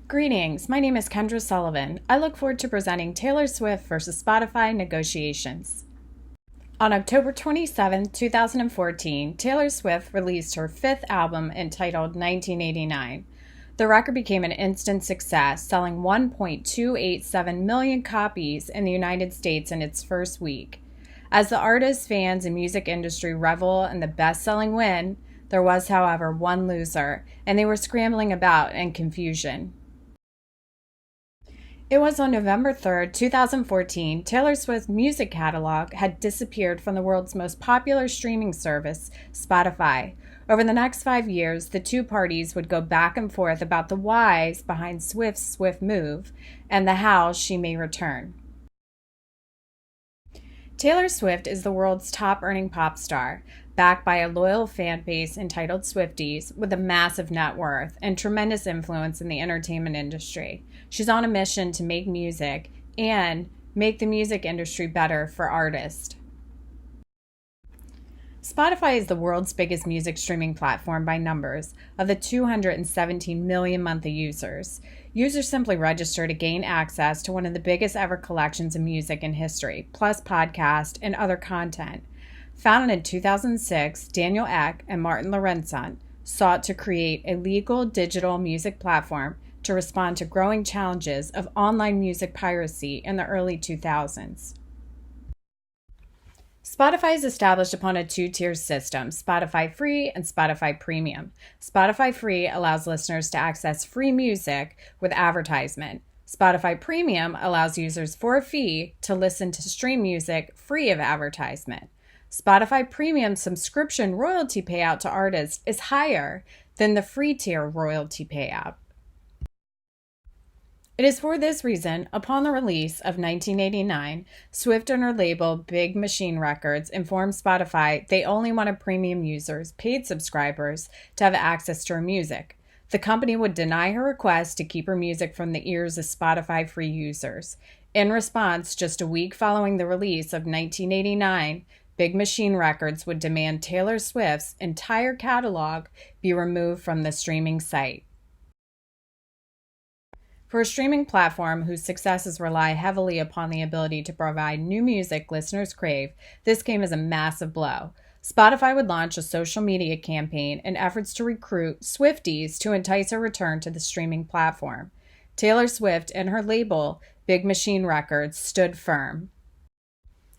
Greetings, my name is Kendra Sullivan. I look forward to presenting Taylor Swift versus Spotify negotiations. On October 27, 2014, Taylor Swift released her fifth album entitled 1989. The record became an instant success, selling 1.287 million copies in the United States in its first week. As the artist, fans, and music industry revel in the best-selling win, there was, however, one loser, and they were scrambling about in confusion. It was on November 3, 2014, Taylor Swift's music catalog had disappeared from the world's most popular streaming service, Spotify. Over the next 5 years, the two parties would go back and forth about the whys behind Swift's swift move and the how she may return. Taylor Swift is the world's top-earning pop star, backed by a loyal fan base entitled Swifties with a massive net worth and tremendous influence in the entertainment industry. She's on a mission to make music and make the music industry better for artists. Spotify is the world's biggest music streaming platform by numbers of the 217 million monthly users. Users simply register to gain access to one of the biggest ever collections of music in history, plus podcast and other content. Founded in 2006, Daniel Ek and Martin Lorentzon sought to create a legal digital music platform to respond to growing challenges of online music piracy in the early 2000s. Spotify is established upon a two-tier system, Spotify Free and Spotify Premium. Spotify Free allows listeners to access free music with advertisement. Spotify Premium allows users for a fee to listen to stream music free of advertisement. Spotify Premium subscription royalty payout to artists is higher than the free tier royalty payout. It is for this reason, upon the release of 1989, Swift and her label Big Machine Records informed Spotify they only wanted premium users, paid subscribers, to have access to her music. The company would deny her request to keep her music from the ears of Spotify free users. In response, just a week following the release of 1989, Big Machine Records would demand Taylor Swift's entire catalog be removed from the streaming site. For a streaming platform whose successes rely heavily upon the ability to provide new music listeners crave, this came as a massive blow. Spotify would launch a social media campaign in efforts to recruit Swifties to entice a return to the streaming platform. Taylor Swift and her label, Big Machine Records, stood firm.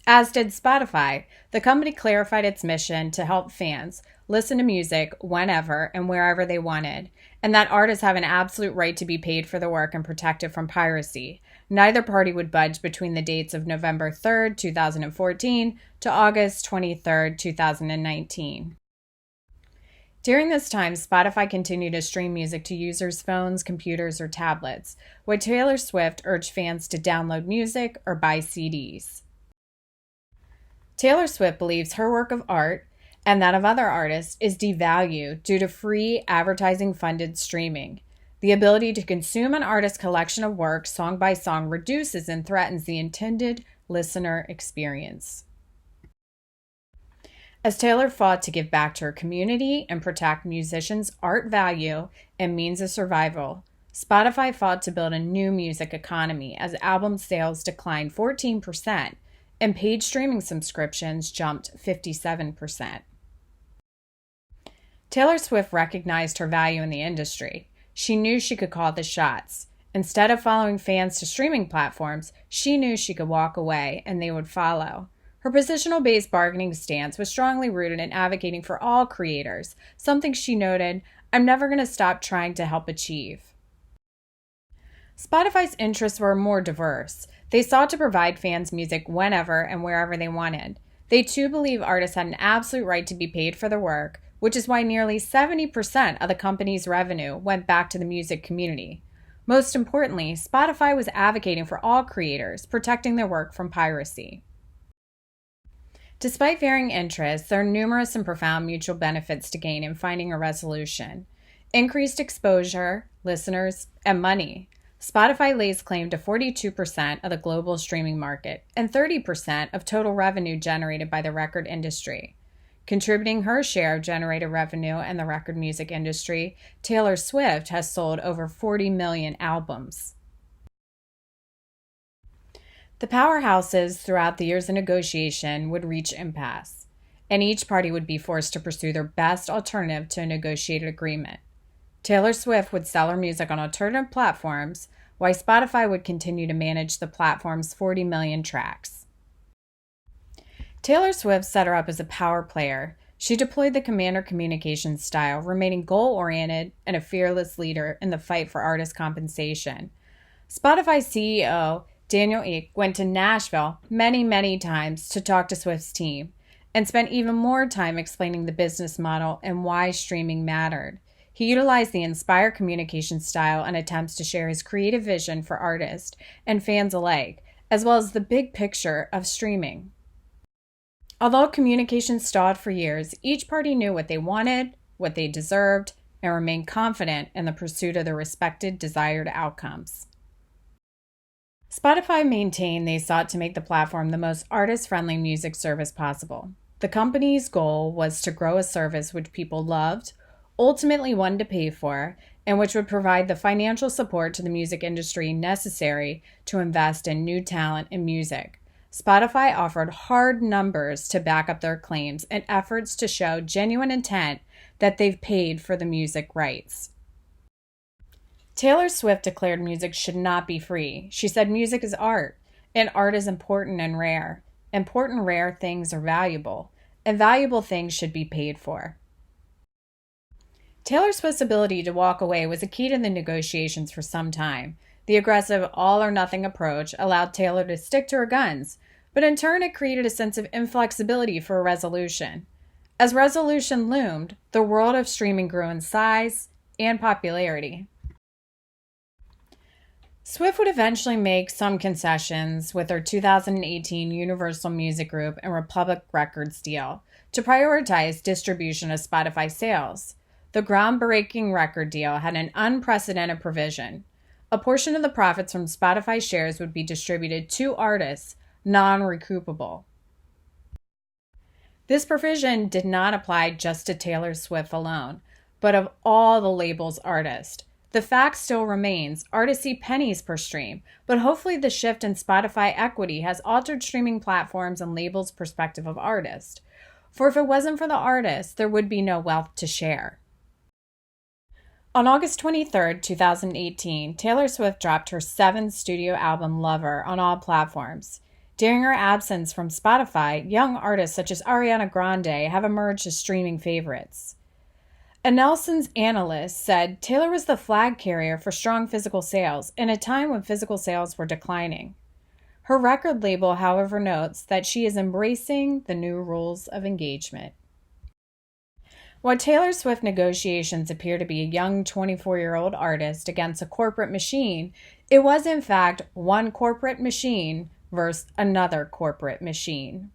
As did Spotify. The company clarified its mission to help fans listen to music whenever and wherever they wanted, and that artists have an absolute right to be paid for their work and protected from piracy. Neither party would budge between the dates of November 3, 2014 to August 23, 2019. During this time, Spotify continued to stream music to users' phones, computers, or tablets, while Taylor Swift urged fans to download music or buy CDs. Taylor Swift believes her work of art and that of other artists is devalued due to free advertising-funded streaming. The ability to consume an artist's collection of work song by song reduces and threatens the intended listener experience. As Taylor fought to give back to her community and protect musicians' art value and means of survival, Spotify fought to build a new music economy as album sales declined 14%. And paid streaming subscriptions jumped 57%. Taylor Swift recognized her value in the industry. She knew she could call the shots. Instead of following fans to streaming platforms, she knew she could walk away and they would follow. Her positional-based bargaining stance was strongly rooted in advocating for all creators, something she noted, "I'm never going to stop trying to help achieve." Spotify's interests were more diverse. They sought to provide fans music whenever and wherever they wanted. They too believe artists had an absolute right to be paid for their work, which is why nearly 70% of the company's revenue went back to the music community. Most importantly, Spotify was advocating for all creators, protecting their work from piracy. Despite varying interests, there are numerous and profound mutual benefits to gain in finding a resolution. Increased exposure, listeners, and money. Spotify lays claim to 42% of the global streaming market and 30% of total revenue generated by the record industry. Contributing her share of generated revenue in the record music industry, Taylor Swift has sold over 40 million albums. The powerhouses throughout the years of negotiation would reach impasse, and each party would be forced to pursue their best alternative to a negotiated agreement. Taylor Swift would sell her music on alternative platforms, while Spotify would continue to manage the platform's 40 million tracks. Taylor Swift set her up as a power player. She deployed the commander communications style, remaining goal-oriented and a fearless leader in the fight for artist compensation. Spotify CEO Daniel Ek went to Nashville many times to talk to Swift's team, and spent even more time explaining the business model and why streaming mattered. He utilized the Inspire communication style and attempts to share his creative vision for artists and fans alike, as well as the big picture of streaming. Although communication stalled for years, each party knew what they wanted, what they deserved, and remained confident in the pursuit of their respected desired outcomes. Spotify maintained they sought to make the platform the most artist-friendly music service possible. The company's goal was to grow a service which people loved, ultimately wanted to pay for, and which would provide the financial support to the music industry necessary to invest in new talent in music. Spotify offered hard numbers to back up their claims and efforts to show genuine intent that they've paid for the music rights. Taylor Swift declared music should not be free. She said music is art, and art is important and rare. Important rare things are valuable, and valuable things should be paid for. Taylor Swift's ability to walk away was a key to the negotiations for some time. The aggressive all-or-nothing approach allowed Taylor to stick to her guns, but in turn it created a sense of inflexibility for a resolution. As resolution loomed, the world of streaming grew in size and popularity. Swift would eventually make some concessions with her 2018 Universal Music Group and Republic Records deal to prioritize distribution of Spotify sales. The groundbreaking record deal had an unprecedented provision. A portion of the profits from Spotify shares would be distributed to artists, non-recoupable. This provision did not apply just to Taylor Swift alone, but of all the label's artists. The fact still remains, artists see pennies per stream, but hopefully the shift in Spotify equity has altered streaming platforms and labels' perspective of artists. For if it wasn't for the artists, there would be no wealth to share. On August 23, 2018, Taylor Swift dropped her 7th studio album, Lover, on all platforms. During her absence from Spotify, young artists such as Ariana Grande have emerged as streaming favorites. A Nelson's analyst said Taylor was the flag carrier for strong physical sales in a time when physical sales were declining. Her record label, however, notes that she is embracing the new rules of engagement. While Taylor Swift negotiations appear to be a young 24-year-old artist against a corporate machine, it was in fact one corporate machine versus another corporate machine.